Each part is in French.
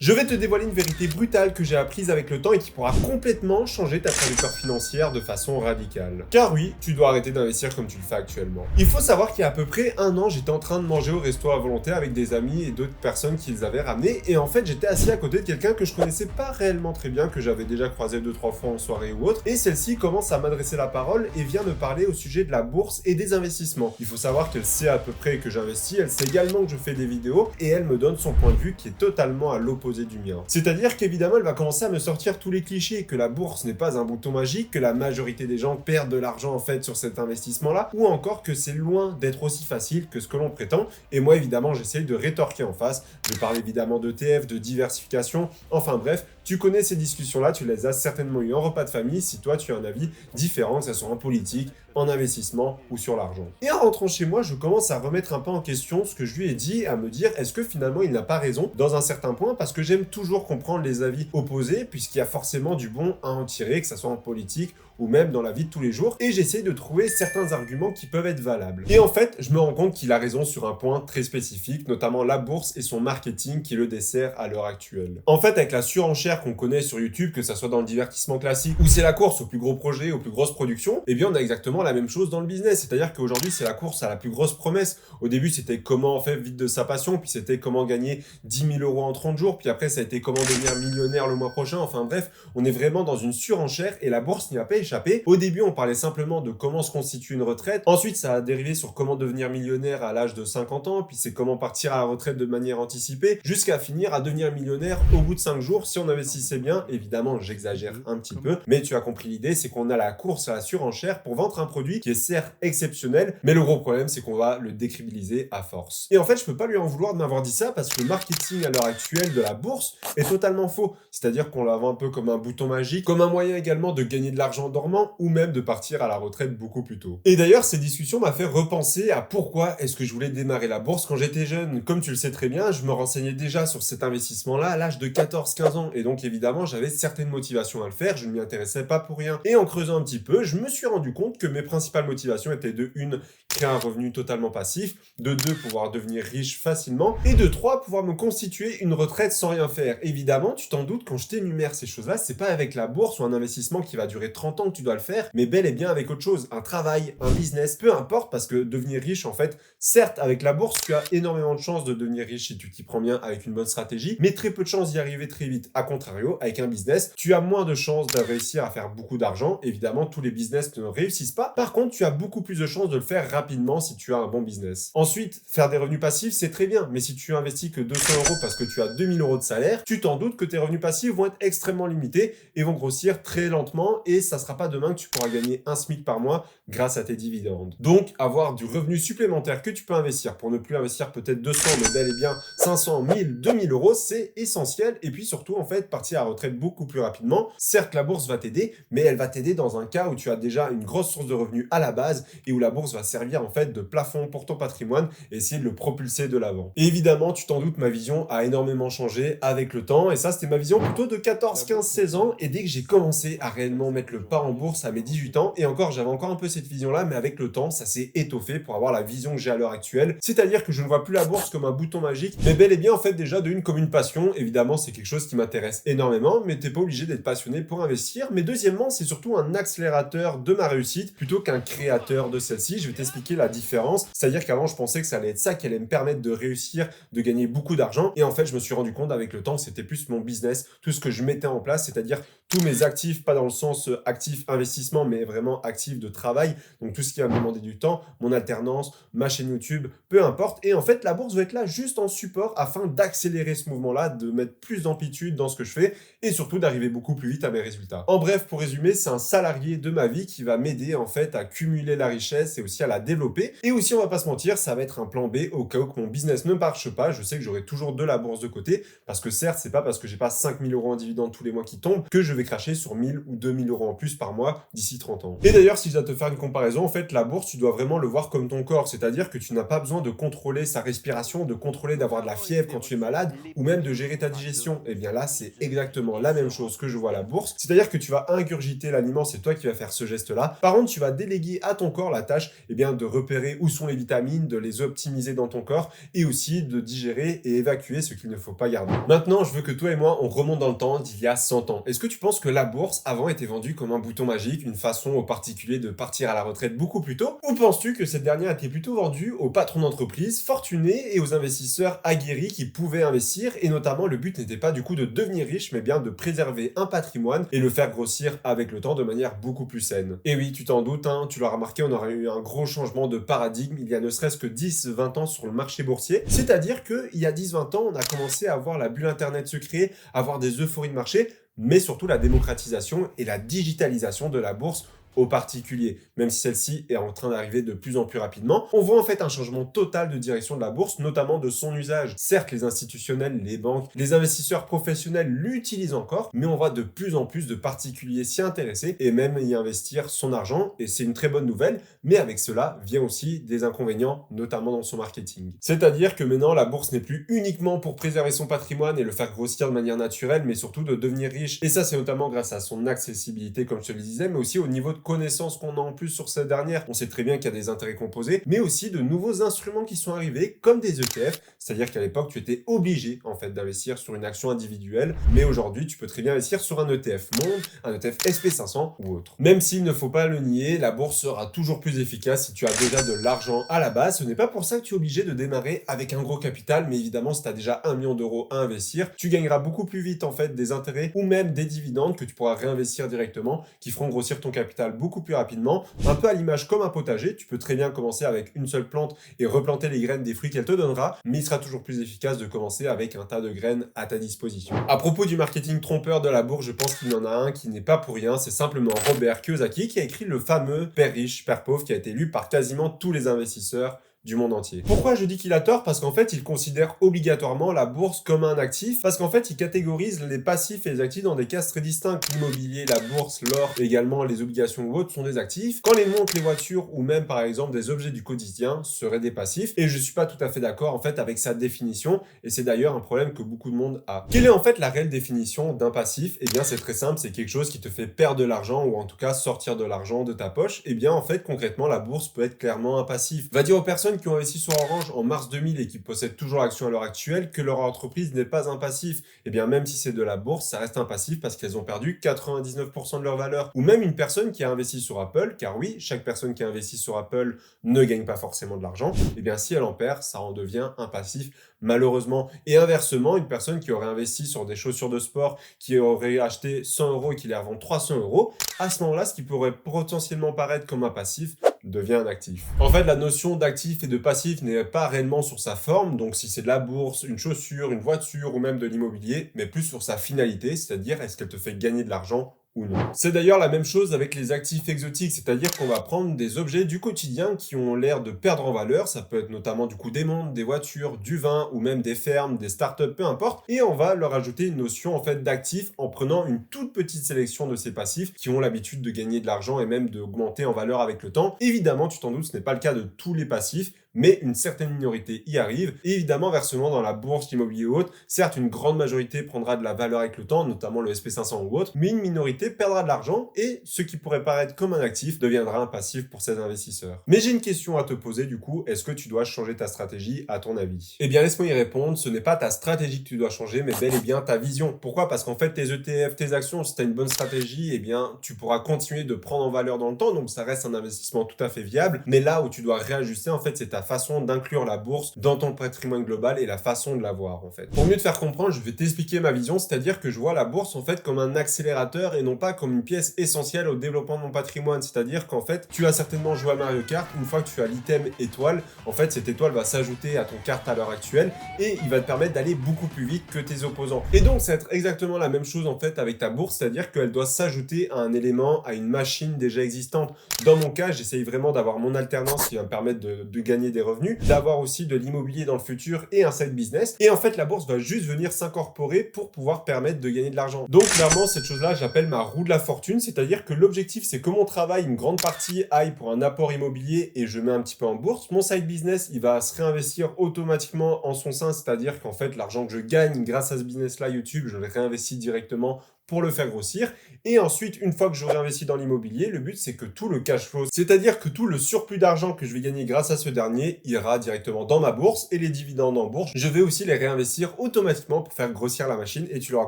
Je vais te dévoiler une vérité brutale que j'ai apprise avec le temps et qui pourra complètement changer ta trajectoire financière de façon radicale. Car oui, tu dois arrêter d'investir comme tu le fais actuellement. Il faut savoir qu'il y a à peu près un an, j'étais en train de manger au resto à volonté avec des amis et d'autres personnes qu'ils avaient ramenés, et en fait j'étais assis à côté de quelqu'un que je connaissais pas réellement très bien, que j'avais déjà croisé 2-3 fois en soirée ou autre, et celle-ci commence à m'adresser la parole et vient me parler au sujet de la bourse et des investissements. Il faut savoir qu'elle sait à peu près que j'investis, elle sait également que je fais des vidéos, et elle me donne son point de vue qui est totalement à l'opposé du mien. C'est-à-dire qu'évidemment, elle va commencer à me sortir tous les clichés, que la bourse n'est pas un bouton magique, que la majorité des gens perdent de l'argent en fait sur cet investissement-là, ou encore que c'est loin d'être aussi facile que ce que l'on prétend. Et moi, évidemment, j'essaye de rétorquer en face. Je parle évidemment d'ETF, de diversification, enfin bref, tu connais ces discussions-là, tu les as certainement eues en repas de famille si toi tu as un avis différent, que ce soit en politique, en investissement ou sur l'argent. Et en rentrant chez moi, je commence à remettre un peu en question ce que je lui ai dit, à me dire est-ce que finalement il n'a pas raison dans un certain point, parce que j'aime toujours comprendre les avis opposés, puisqu'il y a forcément du bon à en tirer, que ce soit en politique ou même dans la vie de tous les jours, et j'essaie de trouver certains arguments qui peuvent être valables. Et en fait, je me rends compte qu'il a raison sur un point très spécifique, notamment la bourse et son marketing qui le dessert à l'heure actuelle. En fait, avec la surenchère qu'on connaît sur YouTube, que ça soit dans le divertissement classique, ou c'est la course au plus gros projet, aux plus grosses productions, eh bien on a exactement la même chose dans le business, c'est-à-dire qu'aujourd'hui c'est la course à la plus grosse promesse. Au début c'était comment en fait vivre de sa passion, puis c'était comment gagner 10 000 euros en 30 jours, puis après ça a été comment devenir millionnaire le mois prochain, enfin bref, on est vraiment dans une surenchère et la bourse n'y a pas échappé. Au début, on parlait simplement de comment se constitue une retraite. Ensuite, ça a dérivé sur comment devenir millionnaire à l'âge de 50 ans, puis c'est comment partir à la retraite de manière anticipée, jusqu'à finir à devenir millionnaire au bout de 5 jours si on investissait bien. Évidemment, j'exagère un petit peu, mais tu as compris l'idée, c'est qu'on a la course à la surenchère pour vendre un produit qui est certes exceptionnel, mais le gros problème, c'est qu'on va le décrédibiliser à force. Et en fait, je peux pas lui en vouloir de m'avoir dit ça parce que le marketing à l'heure actuelle de la bourse est totalement faux. C'est-à-dire qu'on la vend un peu comme un bouton magique, comme un moyen également de gagner de l'argent dormant ou même de partir à la retraite beaucoup plus tôt. Et d'ailleurs, ces discussions m'a fait repenser à pourquoi est-ce que je voulais démarrer la bourse quand j'étais jeune. Comme tu le sais très bien, je me renseignais déjà sur cet investissement-là à l'âge de 14-15 ans. Et donc, évidemment, j'avais certaines motivations à le faire, je ne m'y intéressais pas pour rien. Et en creusant un petit peu, je me suis rendu compte que mes principales motivations étaient de 1, créer un revenu totalement passif, de 2, pouvoir devenir riche facilement, et de 3, pouvoir me constituer une retraite sans rien faire. Évidemment, tu t'en doutes, quand je t'énumère ces choses-là, c'est pas avec la bourse ou un investissement qui va durer 30 ans que tu dois le faire, mais bel et bien avec autre chose, un travail, un business, peu importe, parce que devenir riche, en fait, certes, avec la bourse, tu as énormément de chances de devenir riche si tu t'y prends bien avec une bonne stratégie, mais très peu de chances d'y arriver très vite. A contrario, avec un business, tu as moins de chances de réussir à faire beaucoup d'argent. Évidemment, tous les business ne réussissent pas. Par contre, tu as beaucoup plus de chances de le faire rapidement si tu as un bon business. Ensuite, faire des revenus passifs, c'est très bien, mais si tu investis que 200 euros parce que tu as 2000 euros de salaire, tu t'en doutes que tes revenus passifs vont être extrêmement limités et vont grossir très lentement, et ça sera pas demain que tu pourras gagner un SMIC par mois grâce à tes dividendes. Donc, avoir du revenu supplémentaire que tu peux investir pour ne plus investir peut-être 200, mais bel et bien 500, 1000, 2000 euros, c'est essentiel. Et puis surtout, en fait, partir à la retraite beaucoup plus rapidement. Certes, la bourse va t'aider, mais elle va t'aider dans un cas où tu as déjà une grosse source de revenus à la base et où la bourse va servir en fait de plafond pour ton patrimoine et essayer de le propulser de l'avant. Et évidemment, tu t'en doutes, ma vision a énormément changé avec le temps, et ça, c'était ma vision plutôt de 14, 15, 16 ans, et dès que j'ai commencé à réellement mettre le pas en bourse à mes 18 ans, et encore, j'avais encore un peu cette vision-là, mais avec le temps, ça s'est étoffé pour avoir la vision que j'ai à l'heure actuelle, c'est-à-dire que je ne vois plus la bourse comme un bouton magique, mais bel et bien, en fait, déjà de une comme une passion. Évidemment, c'est quelque chose qui m'intéresse énormément, mais t'es pas obligé d'être passionné pour investir. Mais deuxièmement, c'est surtout un accélérateur de ma réussite, plutôt qu'un créateur de celle-ci. Je vais t'expliquer la différence, c'est-à-dire qu'avant, je pensais que ça allait être ça qui allait me permettre de réussir, de gagner beaucoup d'argent, et en fait, je me suis rendu compte avec le temps que c'était plus mon business, tout ce que je mettais en place, c'est-à-dire tous mes actifs, pas dans le sens actif investissement, mais vraiment actif de travail, donc tout ce qui va me demander du temps, mon alternance, ma chaîne YouTube, peu importe. Et en fait, la bourse va être là juste en support afin d'accélérer ce mouvement-là, de mettre plus d'amplitude dans ce que je fais et surtout d'arriver beaucoup plus vite à mes résultats. En bref, pour résumer, c'est un salarié de ma vie qui va m'aider en fait à cumuler la richesse et aussi à la développer. Et aussi, on va pas se mentir, ça va être un plan B au cas où que mon business ne marche pas. Je sais que j'aurai toujours de la bourse de côté parce que certes, c'est pas parce que j'ai pas 5000 euros en dividende tous les mois qui tombent que je vais cracher sur 1000 ou 2000 euros en plus par mois d'ici 30 ans. Et d'ailleurs, si je dois te faire une comparaison, en fait, la bourse, tu dois vraiment le voir comme ton corps, c'est-à-dire que tu n'as pas besoin de contrôler sa respiration, de contrôler d'avoir de la fièvre quand tu es malade, ou même de gérer ta digestion. Et bien là, c'est exactement la même chose que je vois à la bourse, c'est-à-dire que tu vas ingurgiter l'aliment, c'est toi qui vas faire ce geste-là. Par contre, tu vas déléguer à ton corps la tâche, de repérer où sont les vitamines, de les optimiser dans ton corps, et aussi de digérer et évacuer ce qu'il ne faut pas garder. Maintenant, je veux que toi et moi, on remonte dans le temps d'il y a 100 ans. Est-ce que tu penses que la bourse, avant, était vendue comme un bouton magique, une façon aux particuliers de partir à la retraite beaucoup plus tôt? Ou penses-tu que cette dernière était plutôt vendue aux patrons d'entreprise, fortunés et aux investisseurs aguerris qui pouvaient investir, et notamment le but n'était pas du coup de devenir riche, mais bien de préserver un patrimoine et le faire grossir avec le temps de manière beaucoup plus saine. Et oui, tu t'en doutes, hein, tu l'as remarqué, on aurait eu un gros changement de paradigme il y a ne serait-ce que 10-20 ans sur le marché boursier. C'est-à-dire qu'il y a 10-20 ans, on a commencé à voir la bulle Internet se créer, à voir des euphories de marché, mais surtout la démocratisation et la digitalisation de la bourse aux particuliers, même si celle-ci est en train d'arriver de plus en plus rapidement. On voit en fait un changement total de direction de la bourse, notamment de son usage. Certes, les institutionnels, les banques, les investisseurs professionnels l'utilisent encore, mais on voit de plus en plus de particuliers s'y intéresser et même y investir son argent, et c'est une très bonne nouvelle, mais avec cela vient aussi des inconvénients, notamment dans son marketing. C'est-à-dire que maintenant, la bourse n'est plus uniquement pour préserver son patrimoine et le faire grossir de manière naturelle, mais surtout de devenir riche. Et ça, c'est notamment grâce à son accessibilité, comme je te le disais, mais aussi au niveau de connaissances qu'on a en plus sur cette dernière. On sait très bien qu'il y a des intérêts composés, mais aussi de nouveaux instruments qui sont arrivés, comme des ETF, c'est-à-dire qu'à l'époque, tu étais obligé en fait d'investir sur une action individuelle, mais aujourd'hui, tu peux très bien investir sur un ETF Monde, un ETF SP500 ou autre. Même s'il ne faut pas le nier, la bourse sera toujours plus efficace si tu as déjà de l'argent à la base. Ce n'est pas pour ça que tu es obligé de démarrer avec un gros capital, mais évidemment, si tu as déjà 1 million d'euros à investir, tu gagneras beaucoup plus vite en fait des intérêts ou même des dividendes que tu pourras réinvestir directement, qui feront grossir ton capital beaucoup plus rapidement. Un peu à l'image comme un potager, tu peux très bien commencer avec une seule plante et replanter les graines des fruits qu'elle te donnera, mais il sera toujours plus efficace de commencer avec un tas de graines à ta disposition. À propos du marketing trompeur de la bourse, je pense qu'il y en a un qui n'est pas pour rien, c'est simplement Robert Kiyosaki qui a écrit le fameux Père riche, Père pauvre, qui a été lu par quasiment tous les investisseurs du monde entier. Pourquoi je dis qu'il a tort? Parce qu'en fait, il considère obligatoirement la bourse comme un actif, parce qu'en fait, il catégorise les passifs et les actifs dans des cases très distinctes. L'immobilier, la bourse, l'or, également les obligations ou autres sont des actifs. Quand les montres, les voitures ou même par exemple des objets du quotidien seraient des passifs. Et je suis pas tout à fait d'accord en fait avec sa définition, et c'est d'ailleurs un problème que beaucoup de monde a. Quelle est en fait la réelle définition d'un passif? Eh bien, c'est très simple, c'est quelque chose qui te fait perdre de l'argent ou en tout cas sortir de l'argent de ta poche. Eh bien, en fait, concrètement, la bourse peut être clairement un passif. Va dire aux personnes qui ont investi sur Orange en mars 2000 et qui possèdent toujours l'action à l'heure actuelle que leur entreprise n'est pas un passif. Et bien même si c'est de la bourse, ça reste un passif parce qu'elles ont perdu 99% de leur valeur. Ou même une personne qui a investi sur Apple, car oui, chaque personne qui a investi sur Apple ne gagne pas forcément de l'argent, et bien si elle en perd, ça en devient un passif malheureusement. Et inversement, une personne qui aurait investi sur des chaussures de sport, qui aurait acheté 100 euros et qui les revend 300 euros, à ce moment-là, ce qui pourrait potentiellement paraître comme un passif, devient un actif. En fait, la notion d'actif et de passif n'est pas réellement sur sa forme, donc si c'est de la bourse, une chaussure, une voiture ou même de l'immobilier, mais plus sur sa finalité, c'est-à-dire est-ce qu'elle te fait gagner de l'argent ou non. C'est d'ailleurs la même chose avec les actifs exotiques, c'est-à-dire qu'on va prendre des objets du quotidien qui ont l'air de perdre en valeur, ça peut être notamment du coup des montres, des voitures, du vin ou même des fermes, des startups, peu importe, et on va leur ajouter une notion en fait d'actifs en prenant une toute petite sélection de ces passifs qui ont l'habitude de gagner de l'argent et même d'augmenter en valeur avec le temps. Évidemment, tu t'en doutes, ce n'est pas le cas de tous les passifs, mais une certaine minorité y arrive. Et évidemment, versement dans la bourse, l'immobilier ou autre, certes, une grande majorité prendra de la valeur avec le temps, notamment le SP500 ou autre, mais une minorité perdra de l'argent et ce qui pourrait paraître comme un actif deviendra un passif pour ces investisseurs. Mais j'ai une question à te poser du coup, est-ce que tu dois changer ta stratégie à ton avis? Eh bien, laisse-moi y répondre, ce n'est pas ta stratégie que tu dois changer, mais bel et bien ta vision. Pourquoi? Parce qu'en fait, tes ETF, tes actions, si tu as une bonne stratégie, eh bien, tu pourras continuer de prendre en valeur dans le temps, donc ça reste un investissement tout à fait viable, mais là où tu dois réajuster, en fait, c'est ta façon d'inclure la bourse dans ton patrimoine global et la façon de la voir en fait. Pour mieux te faire comprendre, je vais t'expliquer ma vision, c'est-à-dire que je vois la bourse en fait comme un accélérateur et non pas comme une pièce essentielle au développement de mon patrimoine, c'est-à-dire qu'en fait, tu as certainement joué à Mario Kart, une fois que tu as l'item étoile, en fait cette étoile va s'ajouter à ton carte à l'heure actuelle et il va te permettre d'aller beaucoup plus vite que tes opposants. Et donc c'est exactement la même chose en fait avec ta bourse, c'est-à-dire qu'elle doit s'ajouter à un élément, à une machine déjà existante. Dans mon cas, j'essaye vraiment d'avoir mon alternance qui va me permettre de gagner gagner des revenus, d'avoir aussi de l'immobilier dans le futur et un side business. Et en fait, la bourse va juste venir s'incorporer pour pouvoir permettre de gagner de l'argent. Donc clairement, cette chose-là, j'appelle ma roue de la fortune, c'est-à-dire que l'objectif, c'est que mon travail, une grande partie aille pour un apport immobilier et je mets un petit peu en bourse. Mon side business, il va se réinvestir automatiquement en son sein, c'est-à-dire qu'en fait, l'argent que je gagne grâce à ce business-là, YouTube, je le réinvestis directement pour le faire grossir. Et ensuite, une fois que j'aurai investi dans l'immobilier, le but, c'est que tout le cash flow, c'est-à-dire que tout le surplus d'argent que je vais gagner grâce à ce dernier, ira directement dans ma bourse, et les dividendes en bourse, je vais aussi les réinvestir automatiquement pour faire grossir la machine. Et tu l'auras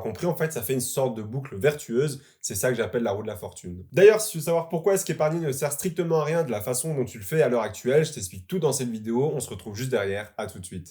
compris, en fait, ça fait une sorte de boucle vertueuse. C'est ça que j'appelle la roue de la fortune. D'ailleurs, si tu veux savoir pourquoi est-ce qu'épargner ne sert strictement à rien de la façon dont tu le fais à l'heure actuelle, je t'explique tout dans cette vidéo. On se retrouve juste derrière. À tout de suite.